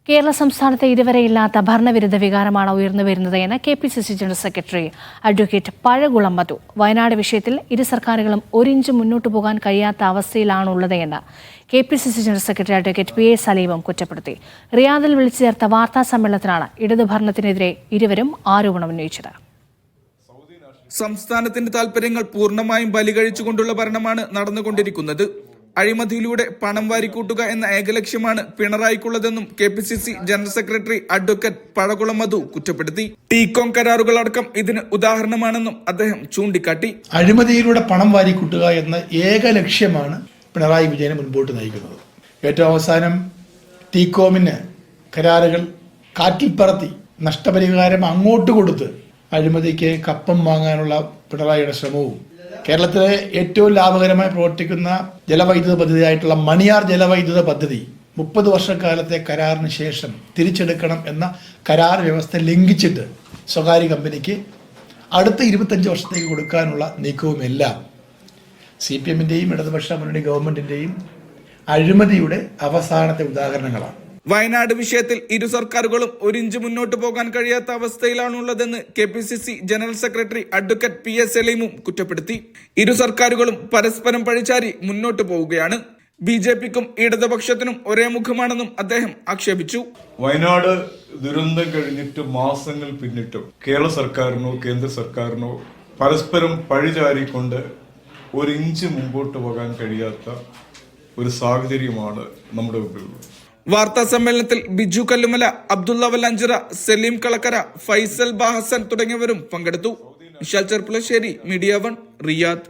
കേരള സംസ്ഥാനത്ത് ഇതുവരെയില്ലാത്ത ഭരണവിരുദ്ധ വികാരമാണ് ഉയർന്നുവരുന്നത് എന്ന് KPCC general secretary advocate Pazhakulam Madhu. Wayanad വിഷയത്തിൽ ഇരു സർക്കാരുകളും ഒരിഞ്ച് മുന്നോട്ടു പോകാൻ കഴിയാത്ത അവസ്ഥയിലാണുള്ളത് എന്ന് KPCC general secretary advocate PA സലീമും കുറ്റപ്പെടുത്തി. റിയാദിൽ വിളിച്ചു ചേർത്ത വാർത്താ സമ്മേളനത്തിലാണ് ഇടതു ഭരണത്തിനെതിരെ ഇരുവരും ആരോപണം ഉന്നയിച്ചത്. സംസ്ഥാനത്തിന്റെ താൽപര്യങ്ങൾ പൂർണ്ണമായും ബലികഴിച്ചുകൊണ്ടുള്ള ഭരണമാണ് നടന്നുകൊണ്ടിരിക്കുന്നത്. അഴിമതിയിലൂടെ പണം വാരിക്കൂട്ടുക എന്ന ഏകലക്ഷ്യമാണ് പിണറായിക്കുള്ളതെന്നും KPCC general secretary advocate Pazhakulam Madhu കുറ്റപ്പെടുത്തി. ടീകോം കരാറുകളടക്കം ഇതിന് ഉദാഹരണമാണെന്നും അദ്ദേഹം ചൂണ്ടിക്കാട്ടി. അഴിമതിയിലൂടെ പണം വാരിക്കൂട്ടുക എന്ന ഏക ലക്ഷ്യമാണ് പിണറായി വിജയനെ മുൻപോട്ട് നയിക്കുന്നത്. ഏറ്റവും അവസാനം ടീകോമിന് കരാറുകൾ കാറ്റിൽ പറത്തി നഷ്ടപരിഹാരം അങ്ങോട്ട് കൊടുത്ത് അഴിമതിക്ക് കപ്പം വാങ്ങാനുള്ള പിണറായിയുടെ ശ്രമവും, കേരളത്തിലെ ഏറ്റവും ലാഭകരമായി പ്രവർത്തിക്കുന്ന ജലവൈദ്യുത പദ്ധതിയായിട്ടുള്ള മണിയാർ ജലവൈദ്യുത പദ്ധതി 30 വർഷക്കാലത്തെ കരാറിന് ശേഷം തിരിച്ചെടുക്കണം എന്ന കരാർ വ്യവസ്ഥ ലംഘിച്ചിട്ട് സ്വകാര്യ കമ്പനിക്ക് അടുത്ത 25 വർഷത്തേക്ക് കൊടുക്കാനുള്ള നീക്കവുമെല്ലാം CPM-ന്റെയും ഇടതുപക്ഷ മുന്നണി ഗവൺമെന്റിന്റെയും അഴിമതിയുടെ അവസാനത്തെ ഉദാഹരണങ്ങളാണ്. വയനാട് വിഷയത്തിൽ ഇരു സർക്കാരുകളും ഒരിഞ്ച് മുന്നോട്ട് പോകാൻ കഴിയാത്ത അവസ്ഥയിലാണുള്ളതെന്ന് KPCC general secretary advocate PA സലീമും കുറ്റപ്പെടുത്തി. ഇരു സർക്കാരുകളും പരസ്പരം പഴിചാരി മുന്നോട്ട് പോവുകയാണ്. BJPക്കും ഇടതുപക്ഷത്തിനും ഒരേ മുഖമാണെന്നും അദ്ദേഹം ആക്ഷേപിച്ചു. വയനാട് ദുരന്തം കഴിഞ്ഞിട്ട് മാസങ്ങൾ പിന്നിട്ടും കേരള സർക്കാരിനോ കേന്ദ്ര സർക്കാരിനോ പരസ്പരം പഴിചാരിക്കൊണ്ട് ഒരിഞ്ച് മുമ്പോട്ട് പോകാൻ കഴിയാത്ത ഒരു സാഹചര്യമാണ് നമ്മുടെ മുമ്പിലുള്ളത്. വാർത്താ സമ്മേളനത്തിൽ ബിജു കല്ലുമല, അബ്ദുള്ള വല്ലഞ്ചിറ, സലീം കളക്കര, ഫൈസൽ ബാഹസൻ തുടങ്ങിയവരും പങ്കെടുത്തു. Vishal Cherpulassery, media 1, Riyadh.